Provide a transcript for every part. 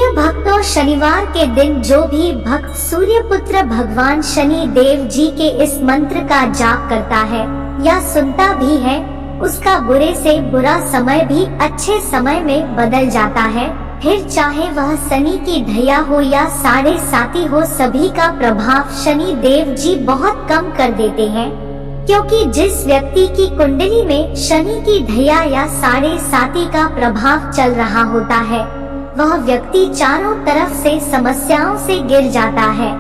प्रिय भक्तों, शनिवार के दिन जो भी भक्त सूर्यपुत्र भगवान शनि देव जी के इस मंत्र का जाप करता है या सुनता भी है, उसका बुरे से बुरा समय भी अच्छे समय में बदल जाता है। फिर चाहे वह शनि की ढैया हो या साढ़े साती हो, सभी का प्रभाव शनि देव जी बहुत कम कर देते हैं। क्योंकि जिस व्यक्ति की कुंडली में शनि की ढैया या साढ़े साती का प्रभाव चल रहा होता है, वह व्यक्ति चारों तरफ से समस्याओं से गिर जाता है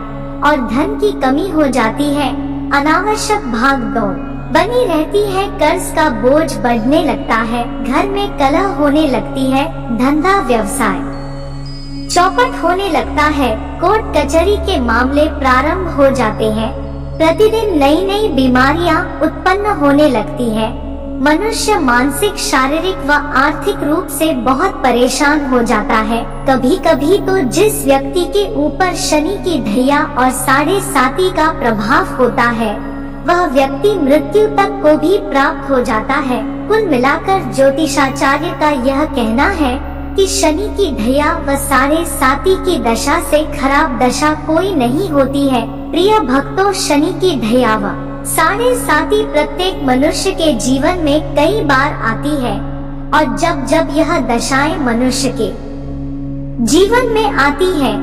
और धन की कमी हो जाती है, अनावश्यक भाग दौड़ बनी रहती है, कर्ज का बोझ बढ़ने लगता है, घर में कलह होने लगती है, धंधा व्यवसाय चौपट होने लगता है, कोर्ट कचहरी के मामले प्रारंभ हो जाते हैं, प्रतिदिन नई नई बीमारियां उत्पन्न होने लगती है। मनुष्य मानसिक, शारीरिक व आर्थिक रूप से बहुत परेशान हो जाता है। कभी कभी तो जिस व्यक्ति के ऊपर शनि की ढैया और साढ़े साती का प्रभाव होता है, वह व्यक्ति मृत्यु तक को भी प्राप्त हो जाता है। कुल मिलाकर ज्योतिषाचार्य का यह कहना है कि शनि की ढैया व साढ़े साती की दशा से खराब दशा कोई नहीं होती है। प्रिय भक्तों, शनि की ढैया व साढ़े साती प्रत्येक मनुष्य के जीवन में कई बार आती है और जब जब यह दशाएं मनुष्य के जीवन में आती है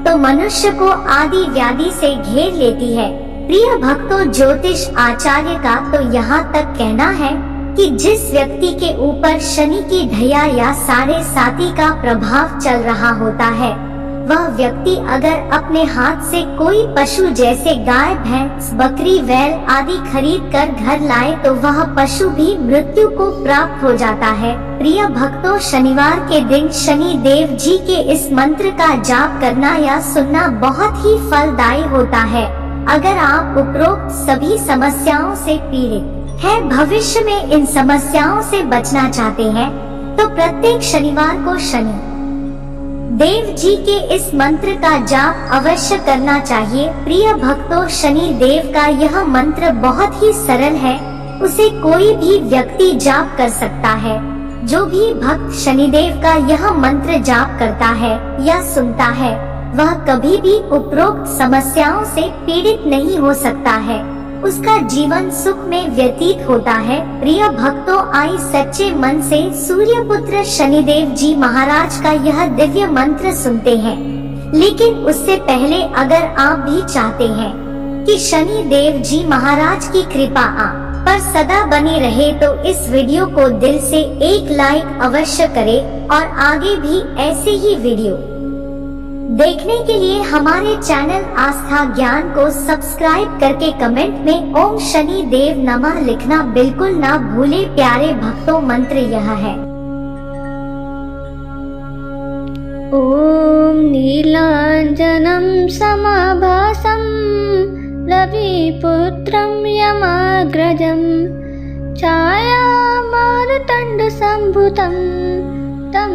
तो मनुष्य को आदि व्याधि से घेर लेती है। प्रिय भक्तों, ज्योतिष आचार्य का तो यहाँ तक कहना है कि जिस व्यक्ति के ऊपर शनि की ढैया या साढ़े साती का प्रभाव चल रहा होता है, वह व्यक्ति अगर अपने हाथ से कोई पशु जैसे गाय, भैंस, बकरी, बैल आदि खरीद कर घर लाए तो वह पशु भी मृत्यु को प्राप्त हो जाता है। प्रिय भक्तों, शनिवार के दिन शनि देव जी के इस मंत्र का जाप करना या सुनना बहुत ही फलदायी होता है। अगर आप उपरोक्त सभी समस्याओं से पीड़ित हैं, भविष्य में इन समस्याओं से बचना चाहते हैं, तो प्रत्येक शनिवार को शनि देव जी के इस मंत्र का जाप अवश्य करना चाहिए। प्रिय भक्तों, शनि देव का यह मंत्र बहुत ही सरल है, उसे कोई भी व्यक्ति जाप कर सकता है। जो भी भक्त शनिदेव का यह मंत्र जाप करता है या सुनता है, वह कभी भी उपरोक्त समस्याओं से पीड़ित नहीं हो सकता है, उसका जीवन सुख में व्यतीत होता है। प्रिय भक्तों, आई सच्चे मन से सूर्यपुत्र शनिदेव जी महाराज का यह दिव्य मंत्र सुनते हैं। लेकिन उससे पहले अगर आप भी चाहते हैं कि शनि देव जी महाराज की कृपा आप पर सदा बनी रहे, तो इस वीडियो को दिल से एक लाइक अवश्य करें और आगे भी ऐसे ही वीडियो देखने के लिए हमारे चैनल आस्था ज्ञान को सब्सक्राइब करके कमेंट में ओम शनि देव नमः लिखना बिल्कुल ना भूले। प्यारे भक्तों, मंत्र यह है। ओम नीलांजनं समाभासं रविपुत्रं यमाग्रजं छायामारुतण्डसम्भुतं तं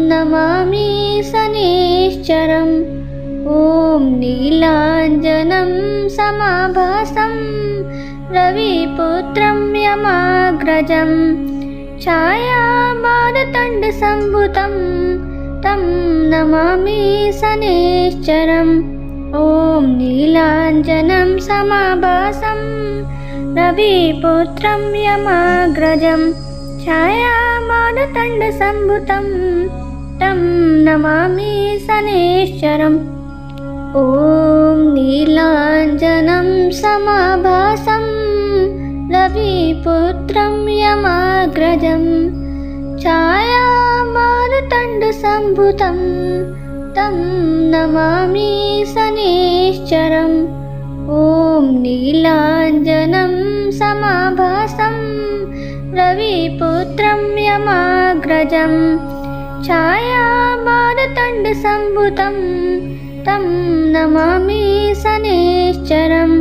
नमामि शनैश्चरम्। ॐ नीलांजनं समाभासं रविपुत्रं यमाग्रजं छायामारुतण्डसम्भुतं तं नमामि शनैश्चरम्। ॐ नीलांजनं समाभासं रविपुत्रं यमाग्रजं छायामारुतण्डसम्भुतं तं नमामि शनैश्चरम्। ॐ नीलांजनं समाभासं रविपुत्रं यमाग्रजं छायामारुतण्डसम्भुतं तं नमामि शनैश्चरम्। ॐ नीलांजनं समाभासं रविपुत्रं यमाग्रजं छायामारुतण्डसम्भुतं तं नमामि शनैश्चरम्।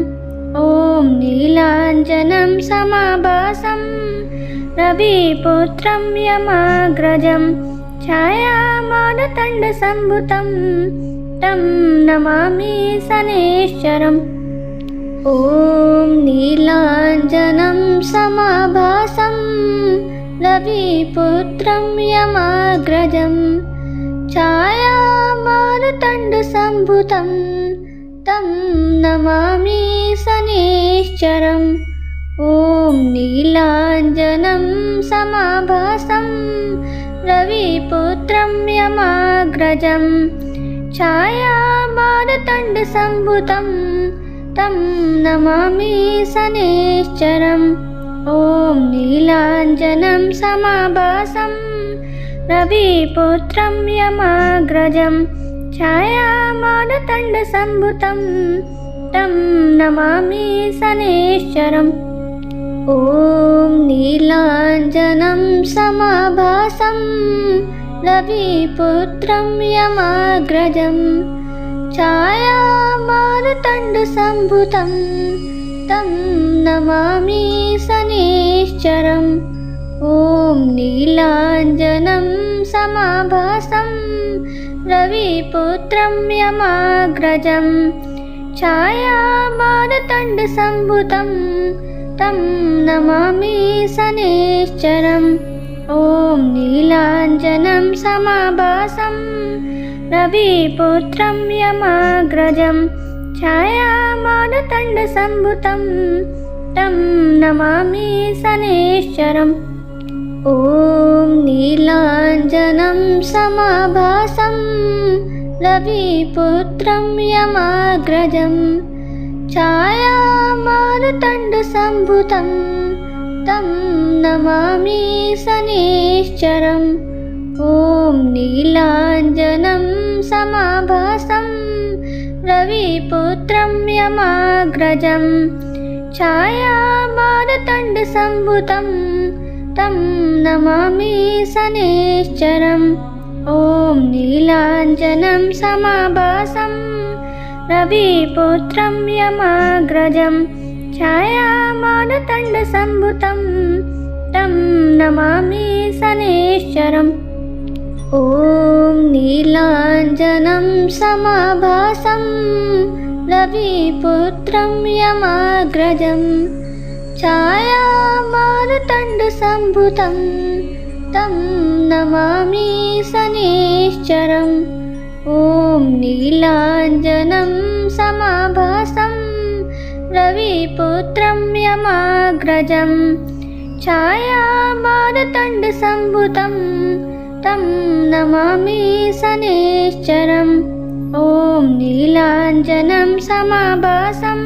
ॐ नीलांजनं समाभासं रविपुत्रं यमाग्रजं छायामारुतण्डसम्भुतं तं नमामि शनैश्चरम्। ॐ नीलांजनं समाभासं रविपुत्रं यमाग्रजं छायामारुतण्डसम्भुतं मारुतण्डसम्भुतं तं नमामि शनैश्चरम्। ॐ नीलाञ्जनं समाभासं रविपुत्रं यमाग्रजं छायामारुतण्डसम्भुतं तं नमामि शनैश्चरम्। ॐ नीलाञ्जनं समाभासं रविपुत्रं यमाग्रजं छायामारुतण्डसम्भुतं तं नमामि शनैश्चरम्। ॐ नीलाञ्जनं समाभासं रविपुत्रं यमाग्रजं छायामारुतण्डसम्भुतं तं नमामि शनैश्चरम्। ॐ नीलाञ्जनं समाभासं रविपुत्रं यमाग्रजं छायामारुतण्डसम्भुतं तं नमामि शनैश्चरम्। ॐ नीलाञ्जनं समाभासं रविपुत्रं यमाग्रजं छायामारुतण्डसम्भुतं तं नमामि शनैश्चरम्। ॐ नीलाञ्जनं समाभासं रविपुत्रं यमाग्रजं छायामारुतण्डसम्भुतं तं नमामि शनैश्चरम्। ॐ नीलाञ्जनं समाभासं रविपुत्रं यमाग्रजं छायामारुतण्डसम्भुतं तं नमामि शनैश्चरम्। ॐ नीलाञ्जनं समाभासं रविपुत्रं यमाग्रजं छायामारुतण्डसम्भुतं तं नमामि शनैश्चरम्। ॐ नीलाञ्जनं समाभासं रविपुत्रं यमाग्रजं छायामारुतण्डसम्भुतं तं नमामि शनैश्चरम्। ॐ नीलाञ्जनं समाभासं रविपुत्रं यमाग्रजं छायामारुतण्डसम्भुतं तं नमामि शनैश्चरम्। ॐ नीलाञ्जनं समाभासं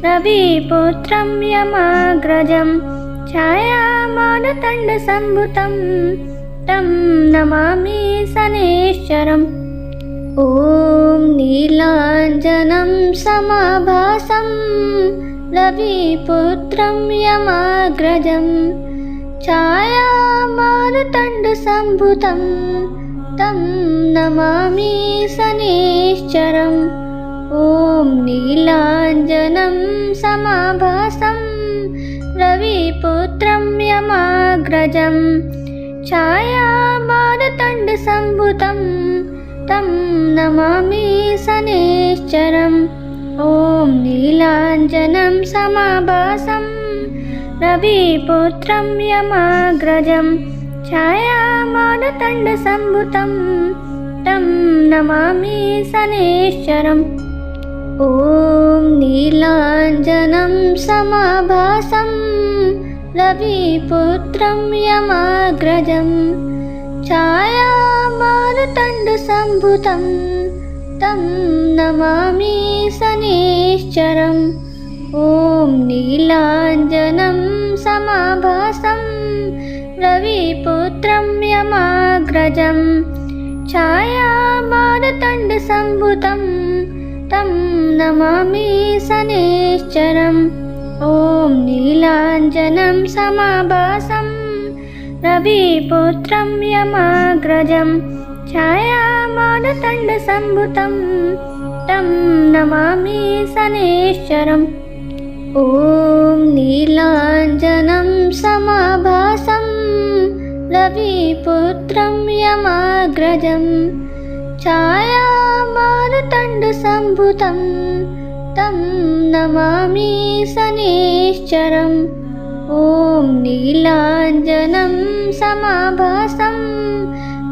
रविपुत्रं यमाग्रजं छायामारुतण्डसम्भुतं तं नमामि शनैश्चरम्। ॐ नीलाञ्जनं समाभासं रविपुत्रं यमाग्रजं छायामारुतण्डसम्भुतं तं नमामि शनैश्चरम्। ॐ नीलाञ्जनं समाभासं रविपुत्रं यमाग्रजं छायामारुतण्डसम्भुतं तं नमामि शनैश्चरम्। ॐ नीलाञ्जनं समाभासं रविपुत्रं यमाग्रजं छायामारुतण्डसम्भुतं तं नमामि शनैश्चरम्। ॐ नीलाञ्जनं समाभासं रविपुत्रं यमाग्रजं छायामारुतण्डसम्भुतं तं नमामि शनैश्चरम्। ॐ नीलाञ्जनं समाभासं रविपुत्रं यमाग्रजं छायामारुतण्डसम्भुतं तं नमामि शनैश्चरम्। ॐ नीलाञ्जनं समाभासं रविपुत्रं यमाग्रजं छायामारुतण्डसम्भुतं तं नमामि शनैश्चरम्। ॐ नीलाञ्जनं समाभासं रविपुत्रं यमाग्रजं छायामारुतण्डसम्भुतं तं नमामि शनैश्चरम्। ॐ नीलाञ्जनं समाभासं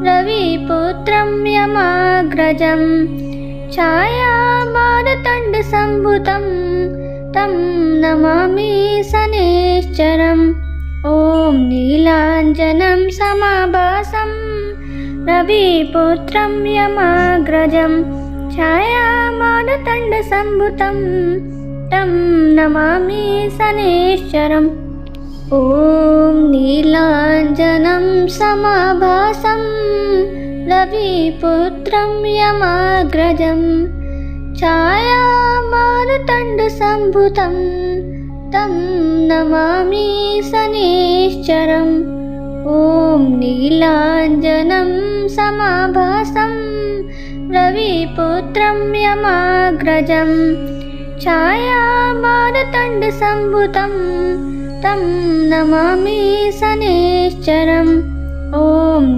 रविपुत्रं यमाग्रजं छायामारुतण्डसम्भुतं तं नमामि शनैश्चरम्। ॐ नीलाञ्जनं समाभासं रविपुत्रं यमाग्रजं छायामारुतण्डसम्भुतं तं नमामि शनैश्चरम्। ॐ नीलाञ्जनं समाभासं रविपुत्रं यमाग्रजं छायामारुतण्डसम्भुतं तं नमामि शनैश्चरम्। ॐ नीलाञ्जनं समाभासं रविपुत्रं यमाग्रजं छायामारुतण्डसम्भुतं तं नमामि शनैश्चरम्। ॐ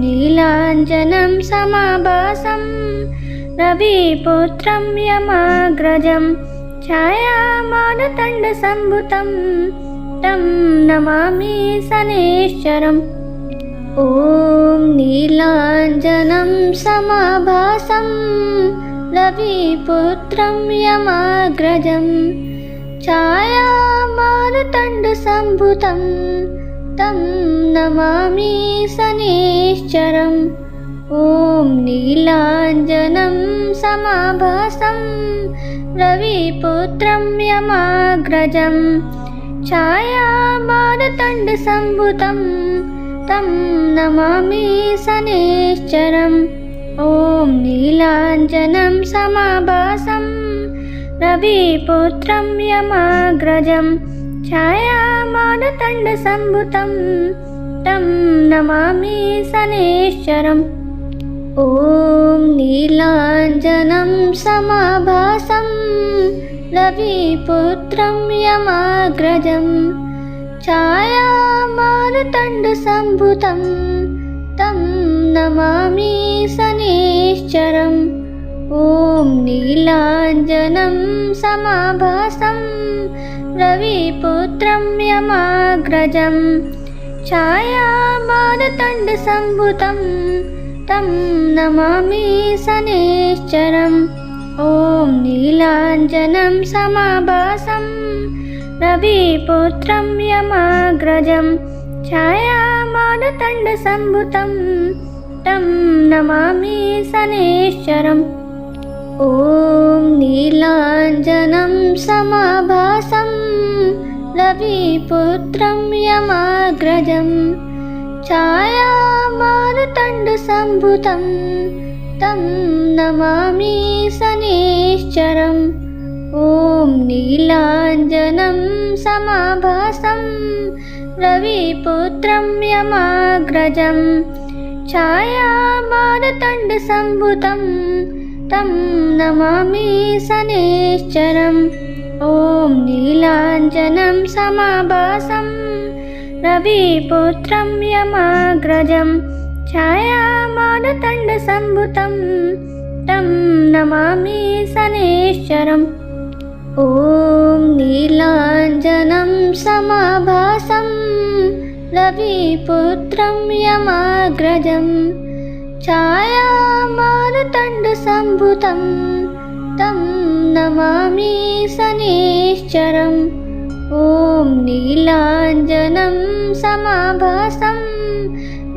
नीलाञ्जनं समाभासं रविपुत्रं यमाग्रजं छायामारुतण्डसम्भुतं तं नमामि शनैश्चरम्। ॐ नीलाञ्जनं समाभासं रविपुत्रं यमाग्रजं छायामारुतण्डसम्भुतं तं नमामि शनैश्चरम्। ॐ नीलाञ्जनं समाभासं रविपुत्रं यमाग्रजं छायामारुतण्डसम्भुतं तं नमामि शनैश्चरम्। ॐ नीलाञ्जनं समाभासं रविपुत्रं यमाग्रजं छायामारुतण्डसम्भुतं तं नमामि शनैश्चरम्। ॐ नीलाञ्जनं समाभासं रविपुत्रं यमाग्रजं छायामारुतण्डसम्भुतं तं नमामि शनैश्चरम्। ॐ नीलाञ्जनं समाभासं रविपुत्रं यमाग्रजं छायामारुतण्डसम्भुतं तं नमामि शनैश्चरम्। ॐ नीलाञ्जनं समाभासं रविपुत्रं यमाग्रजं छायामारुतण्डसम्भुतं तं नमामि शनैश्चरम्। ॐ नीलाञ्जनं समाभासं रविपुत्रं यमाग्रजं छायामारुतण्डसम्भुतं तं नमामि शनैश्चरम्। ॐ नीलाञ्जनं समाभासं रविपुत्रं यमाग्रजं छायामारुतण्डसम्भुतं तं नमामि शनैश्चरम्। ॐ नीलाञ्जनं समाभासं रविपुत्रं यमाग्रजं छायामारुतण्डसम्भुतं तं नमामि शनैश्चरम्। ॐ नीलाञ्जनं समाभासं रविपुत्रं यमाग्रजं छायामारुतण्डसम्भुतं तं नमामि शनैश्चरम्। ॐ नीलाञ्जनं समाभासं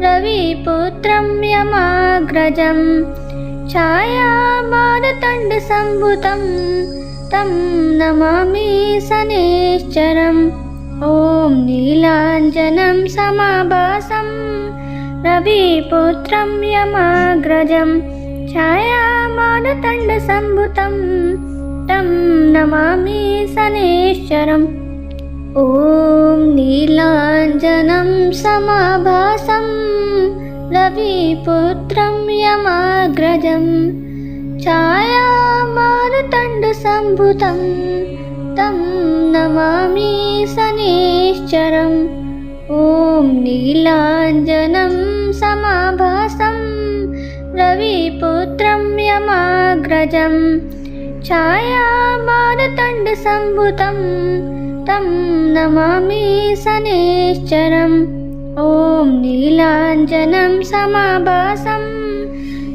रविपुत्रं यमाग्रजं छायामारुतण्डसम्भुतं तं नमामि शनैश्चरम्। ॐ नीलाञ्जनं समाभासं रविपुत्रं यमाग्रजं छायामारुतण्डसम्भुतं तं नमामि शनैश्चरम्। ॐ नीलाञ्जनं समाभासं रविपुत्रं यमाग्रजं छायामारुतण्डसम्भुतं तं नमामि शनैश्चरम्। ॐ नीलाञ्जनं समाभासं रविपुत्रं यमाग्रजं छायामारुतण्डसम्भुतं तं नमामि शनैश्चरम्। ॐ नीलाञ्जनं समाभासं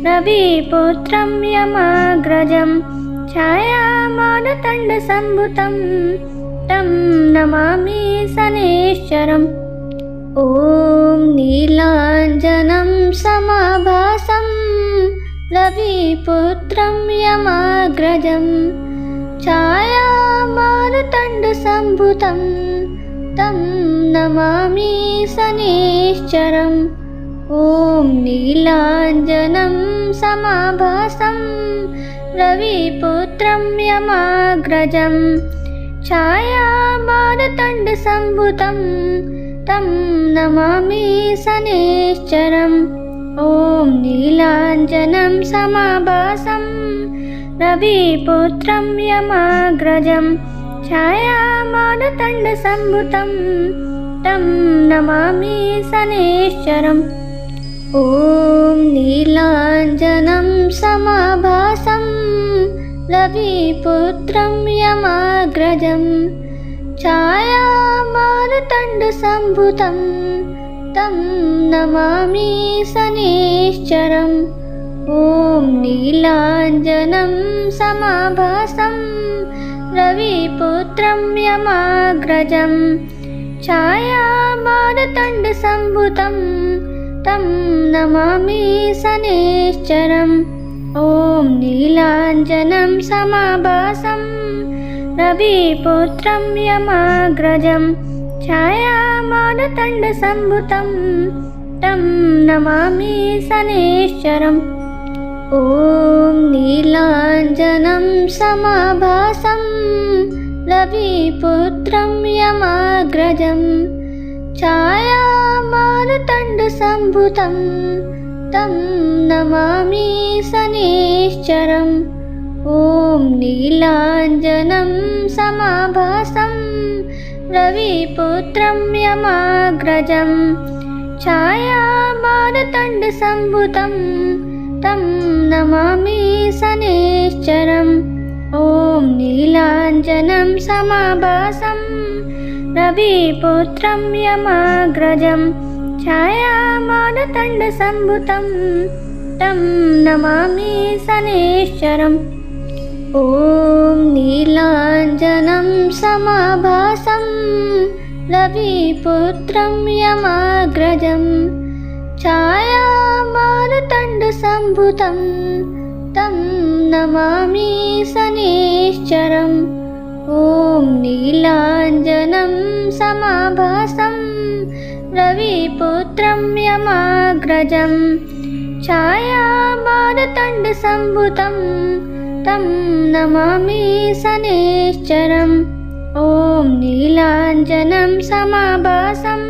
रविपुत्रं यमाग्रजं छायामारुतण्डसम्भुतं तं नमामि शनैश्चरम्। ॐ नीलाञ्जनं समाभासं रविपुत्रं यमाग्रजं छायामारुतण्डसम्भुतं तं नमामि शनैश्चरम्। ॐ नीलाञ्जनं समाभासं रविपुत्रं यमाग्रजं छायामारुतण्डसम्भुतं तं नमामि शनैश्चरम्। ॐ नीलाञ्जनं समाभासं रविपुत्रं यमाग्रजं छायामारुतण्डसम्भुतं तं नमामि शनैश्चरम्। ॐ नीलाञ्जनं समाभासं रविपुत्रं यमाग्रजं छायामारुतण्डसम्भुतं तं नमामि शनैश्चरम्। ॐ नीलाञ्जनं समाभासं रविपुत्रं यमाग्रजं छायामारुतण्डसम्भुतं तं नमामि शनैश्चरम्। ॐ नीलाञ्जनं समाभासं रविपुत्रं यमाग्रजं छायामारुतण्डसम्भुतं तं नमामि शनैश्चरम्। ॐ नीलाञ्जनं समाभासं रविपुत्रं यमाग्रजं छायामारुतण्डसम्भुतं तं नमामि शनैश्चरम्। ॐ नीलाञ्जनं समाभासं रविपुत्रं यमाग्रजं छायामारुतण्डसम्भुतं तं नमामि शनैश्चरम्। ॐ नीलाञ्जनं समाभासं रविपुत्रं यमाग्रजं छायामारुतण्डसम्भुतं तं नमामि शनैश्चरम्। ॐ नीलाञ्जनं समाभासं रविपुत्रं यमाग्रजं छायामारुतण्डसम्भुतं तं नमामि शनैश्चरम्। ॐ नीलाञ्जनं समाभासं रविपुत्रं यमाग्रजं छायामारुतण्डसम्भुतं तं नमामि शनैश्चरम्। ॐ नीलाञ्जनं समाभासं रविपुत्रं यमाग्रजं छायामारुतण्डसम्भुतं तं नमामि शनैश्चरम्। ॐ नीलाञ्जनं समाभासं रविपुत्रं यमाग्रजं छायामारुतण्डसम्भुतं तं नमामि शनैश्चरम्। ॐ नीलाञ्जनं समाभासं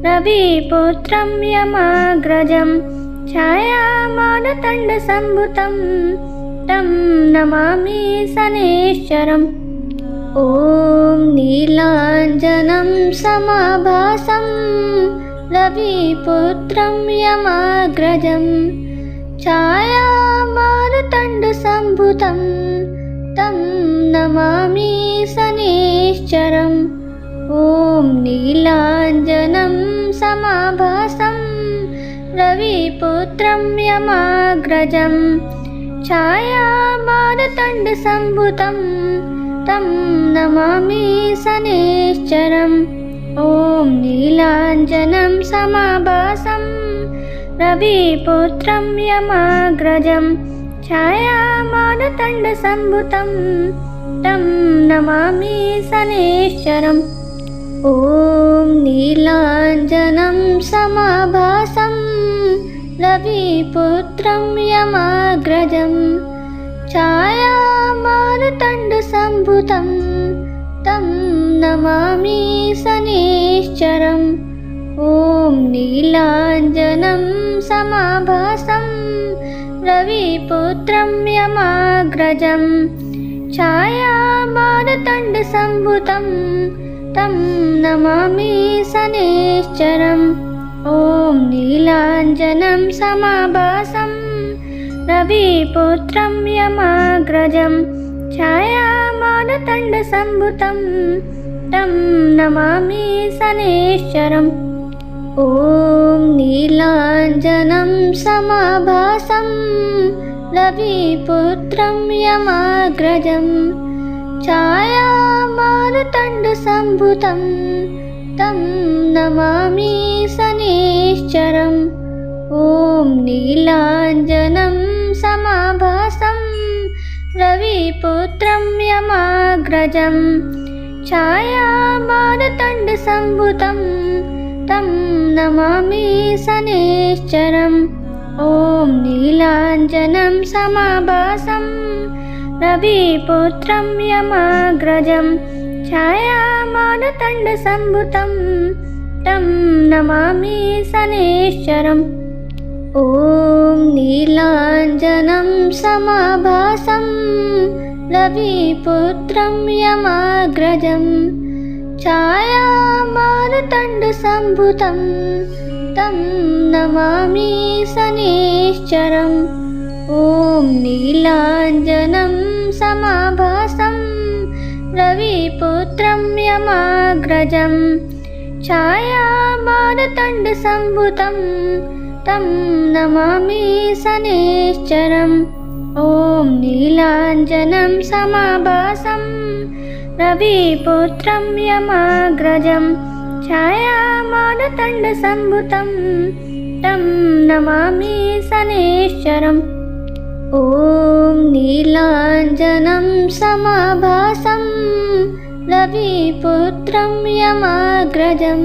रविपुत्रं यमाग्रजं छायामारुतण्डसम्भुतं तं नमामि शनैश्चरम्। ॐ नीलाञ्जनं समाभासं रविपुत्रं यमाग्रजं छायामारुतण्डसम्भुतं तं नमामि शनैश्चरम्। ॐ नीलाञ्जनं समाभासं रविपुत्रं यमाग्रजं छायामारुतण्डसम्भुतं तं नमामि शनैश्चरम्। ॐ नीलाञ्जनं समाभासं रविपुत्रं यमाग्रजं छायामारुतण्डसम्भुतं तं नमामि शनैश्चरम्। ॐ नीलाञ्जनं समाभासं रविपुत्रं यमाग्रजं छायामारुतण्डसम्भुतं तं नमामि शनैश्चरम्। ॐ नीलाञ्जनं समाभासं रविपुत्रं यमाग्रजं छायामारुतण्डसम्भुतं तं ॐ नीलाञ्जनं समाभासं रविपुत्रं यमाग्रजं छायामारुतण्डसम्भुतं तं नमामि शनैश्चरम्। ॐ नीलाञ्जनं समाभासं रविपुत्रं यमाग्रजं छायामारुतण्डसम्भुतं तं नमामि शनैश्चरम्। ॐ नीलाञ्जनं समाभासं रविपुत्रं यमाग्रजं छायामारुतण्डसम्भुतं तं नमामि शनैश्चरम्। ॐ ॐ नीलाञ्जनं समाभासं रविपुत्रं यमाग्रजं छायामारुतण्डसम्भुतं तं नमामि शनैश्चरम् ॐ नीलाञ्जनं समाभासं रविपुत्रं यमाग्रजं छायामारुतण्डसम्भुतं तं नमामि शनैश्चरम् ॐ नीलाञ्जनं समाभासं रविपुत्रं यमाग्रजं छायामारुतण्डसम्भुतं तं नमामि शनैश्चरम् ॐ नीलाञ्जनं समाभासं रविपुत्रं यमाग्रजं छायामारुतण्डसम्भुतं तं नमामि शनैश्चरम् ॐ नीलाञ्जनं समाभासं रविपुत्रं यमाग्रजं छायामारुतण्डसम्भुतं तं नमामि शनैश्चरम् ॐ नीलाञ्जनं समाभासं रविपुत्रं यमाग्रजं छायामारुतण्डसम्भुतं तं नमामि शनैश्चरम् ॐ नीलाञ्जनं समाभासं रविपुत्रं यमाग्रजं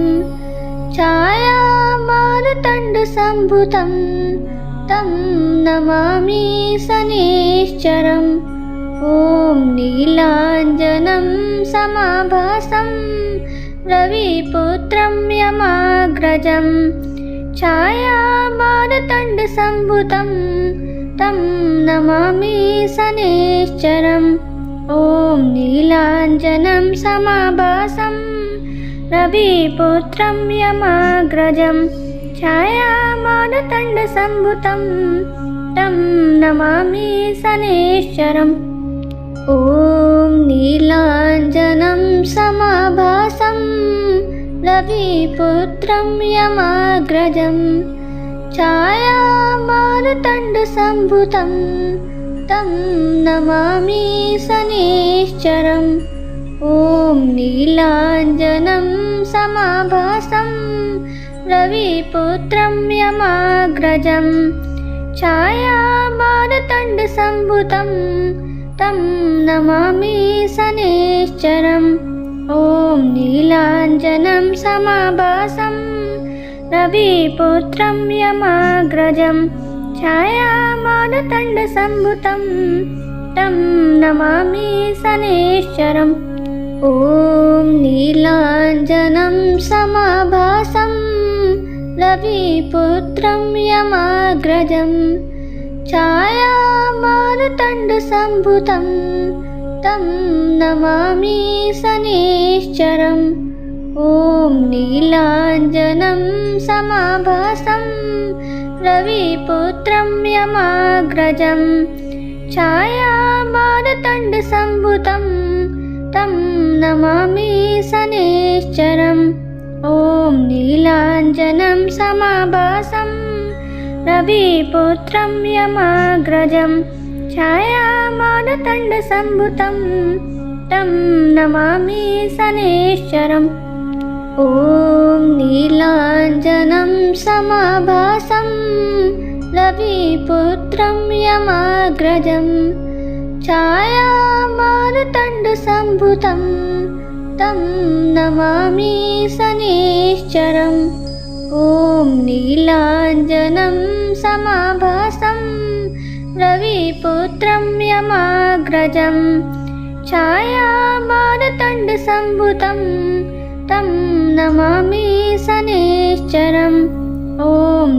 छायामारुतण्डसम्भुतं तं नमामि शनैश्चरम् ॐ नीलाञ्जनं समाभासं रविपुत्रं यमाग्रजं छायामारुतण्डसम्भुतं तं नमामि शनैश्चरम् ॐ नीलाञ्जनं समाभासं रविपुत्रं यमाग्रजं छायामारुतण्डसम्भुतं तं नमामि शनैश्चरम् ॐ नीलाञ्जनं समाभासं रविपुत्रं यमाग्रजं छायामारुतण्डसम्भुतं तं नमामि शनैश्चरम् ॐ नीलाञ्जनं समाभासं रविपुत्रं यमाग्रजं छायामारुतण्डसम्भुतं तं नमामि शनैश्चरम् ॐ नीलाञ्जनं समाभासं रविपुत्रं यमाग्रजं छायामारुतण्डसम्भुतं तं नमामि शनैश्चरम् ॐ नीलाञ्जनं समाभासं रविपुत्रं यमाग्रजं छायामारुतण्डसम्भुतं तं नमामि शनैश्चरम् ॐ नीलाञ्जनं समाभासं रविपुत्रं यमाग्रजं छायामारुतण्डसम्भुतं तं नमामि शनैश्चरम् ॐ नीलाञ्जनं समाभासं रविपुत्रं यमाग्रजं छायामारुतण्डसम्भुतं तं नमामि शनैश्चरम् ॐ नीलाञ्जनं समाभासं रविपुत्रं यमाग्रजं छायामारुतण्डसम्भुतं तं नमामि शनैश्चरम् ॐ नीलाञ्जनं समाभासं रविपुत्रं यमाग्रजं छायामारुतण्डसम्भुतं तं नमामि शनैश्चरम् ॐ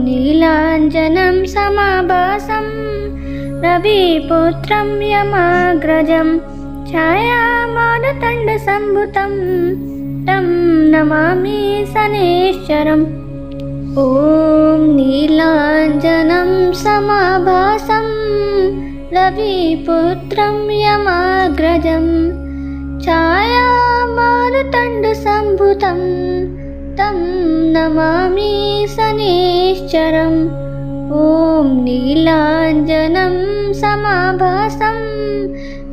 नीलाञ्जनं समाभासं रविपुत्रं यमाग्रजं छायामारुतण्डसम्भुतं तं नमामि शनैश्चरम् ॐ नीलाञ्जनं समाभासं रविपुत्रं यमाग्रजं छायामारुतण्डसम्भुतं तं नमामि शनैश्चरम् ॐ नीलाञ्जनं समाभासं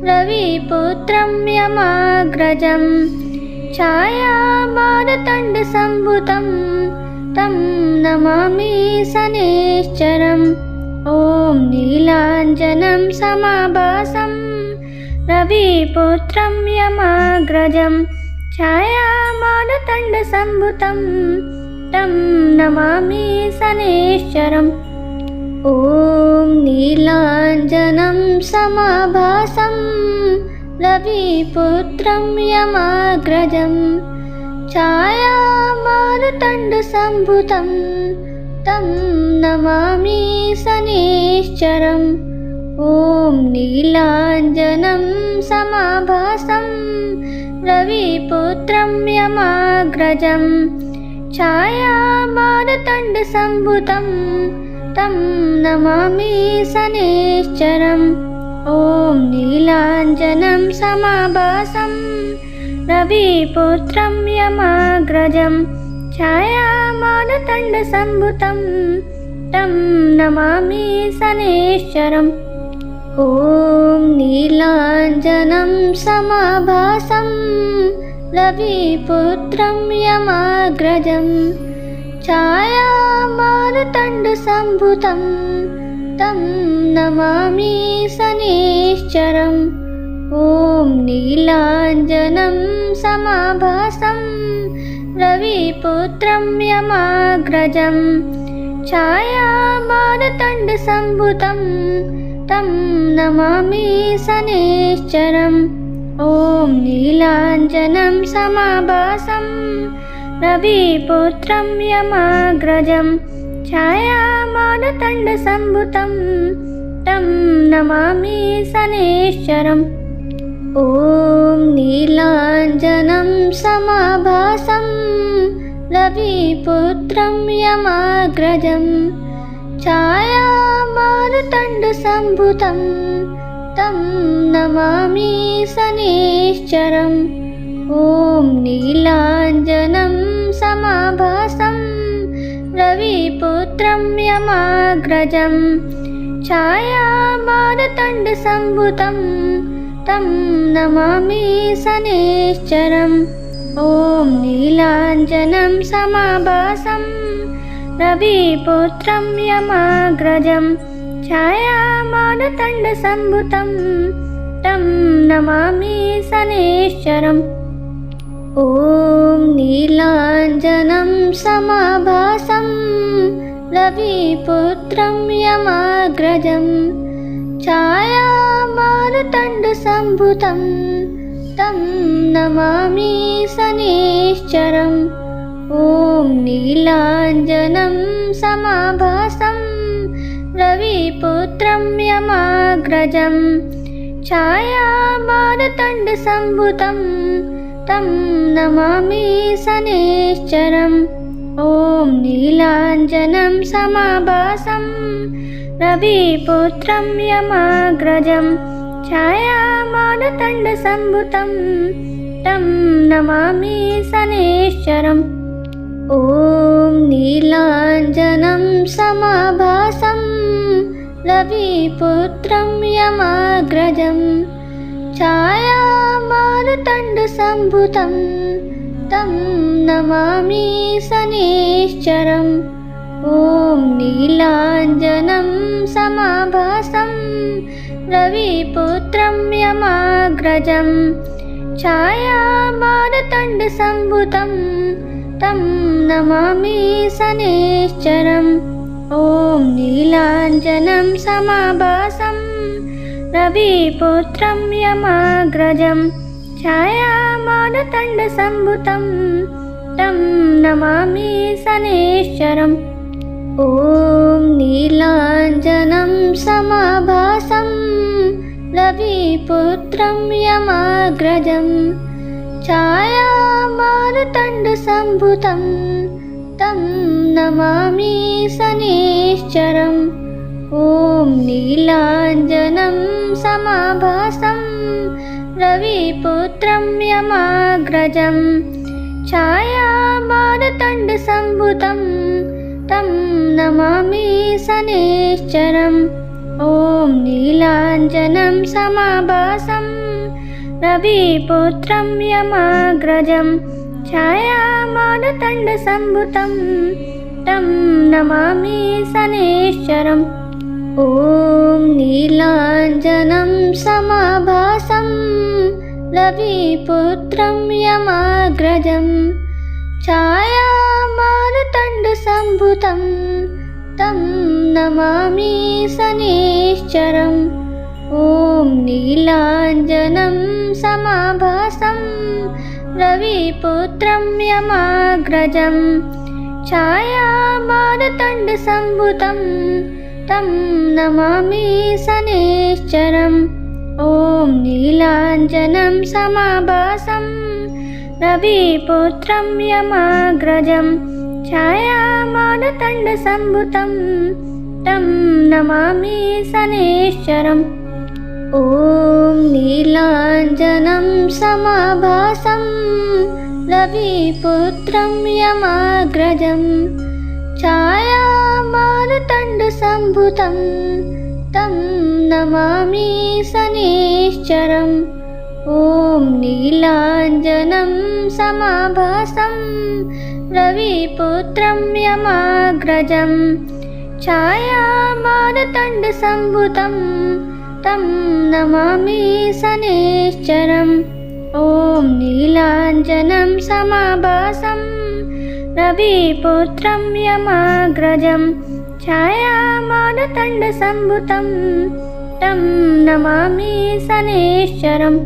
रविपुत्रं यमाग्रजं छायामार्तण्डसम्भुतं तं नमामि शनैश्चरम् ॐ नीलाञ्जनं समाभासं रविपुत्रं यमाग्रजं छायामार्तण्डसम्भुतं तं नमामि शनैश्चरम् ॐ नीलाञ्जनं समाभासं रविपुत्रं यमाग्रजं छायामार्तण्डसम्भुतं तं नमामि शनैश्चरम् ॐ नीलाञ्जनं समाभासं रविपुत्रं यमाग्रजं छायामार्तण्डसम्भुतं तं नमामि शनैश्चरम् ॐ नीलाञ्जनं समाभासं रविपुत्रं यमाग्रजं छायामार्तण्डसम्भुतं तं नमामि शनैश्चरम् ॐ नीलाञ्जनं समाभासं रविपुत्रं यमाग्रजं छायामार्तण्डसम्भुतं तं नमामि शनैश्चरम् ॐ नीलाञ्जनं समाभासं रविपुत्रं यमाग्रजं छायामार्तण्डसम्भुतं तं नमामि शनैश्चरम् ॐ नीलाञ्जनं समाभासं रविपुत्रं यमाग्रजं छायामार्तण्डसम्भुतं तं नमामि शनैश्चरम् ॐ नीलाञ्जनं समाभासं रविपुत्रं यमाग्रजं छायामार्तण्डसम्भुतं तं नमामि शनैश्चरम् ॐ नीलाञ्जनं समाभासं रविपुत्रं यमाग्रजं छायामार्तण्डसम्भुतं तं नमामि शनैश्चरम् ॐ नीलाञ्जनं समाभासं रविपुत्रं यमाग्रजं छायामार्तण्डसम्भुतं तं नमामि शनैश्चरम् ॐ नीलाञ्जनं समाभासं रविपुत्रं यमाग्रजं छायामार्तण्डसम्भुतं तं नमामि शनैश्चरम् ॐ नीलाञ्जनं समाभासं रविपुत्रं यमाग्रजं छायामार्तण्डसम्भुतं तं नमामि शनैश्चरम् ॐ नीलाञ्जनं समाभासं रविपुत्रं यमाग्रजं छायामार्तण्डसम्भुतं तं नमामि शनैश्चरम् ॐ नीलाञ्जनं समाभासं रविपुत्रं यमाग्रजं छायामार्तण्डसम्भुतं तं नमामि शनैश्चरम् ॐ नीलाञ्जनं समाभासं रविपुत्रं यमाग्रजं छायामार्तण्डसम्भुतं तं नमामि शनैश्चरम् ॐ नीलाञ्जनं समाभासं रविपुत्रं यमाग्रजं छायामार्तण्डसम्भुतं तं नमामि शनैश्चरम् ॐ नीलाञ्जनं समाभासं रविपुत्रं यमाग्रजं छायामार्तण्डसम्भुतं तं नमामि शनैश्चरम् ॐ नीलाञ्जनं समाभासं रविपुत्रं यमाग्रजं छायामारुतण्डसम्भुतं तं नमामि शनैश्चरम् ॐ नीलाञ्जनं समाभासं रविपुत्रं यमाग्रजं छायामारुतण्डसम्भुतं तं नमामि शनैश्चरम् ॐ नीलाञ्जनं समाभासं रविपुत्रं यमाग्रजं छायामारुतण्डसम्भुतं तं नमामि शनैश्चरम् ॐ नीलाञ्जनं समाभासं रविपुत्रं यमाग्रजं छायामारुतण्डसम्भुतं तं नमामि शनैश्चरम् ॐ नीलाञ्जनं समाभासं रविपुत्रं यमाग्रजं छायामारुतण्डसम्भुतं तं नमामि शनैश्चरम् ॐ नीलाञ्जनं समाभासं रविपुत्रं यमाग्रजं छायामारुतण्डसम्भुतं तं नमामि शनैश्चरम् ॐ नीलाञ्जनं समाभासं रविपुत्रं यमाग्रजं छायामारुतण्डसम्भुतं तं नमामि शनैश्चरम् ॐ नीलाञ्जनं समाभासं रविपुत्रं यमाग्रजं छायामारुतण्डसम्भुतं तं नमामि शनैश्चरम्।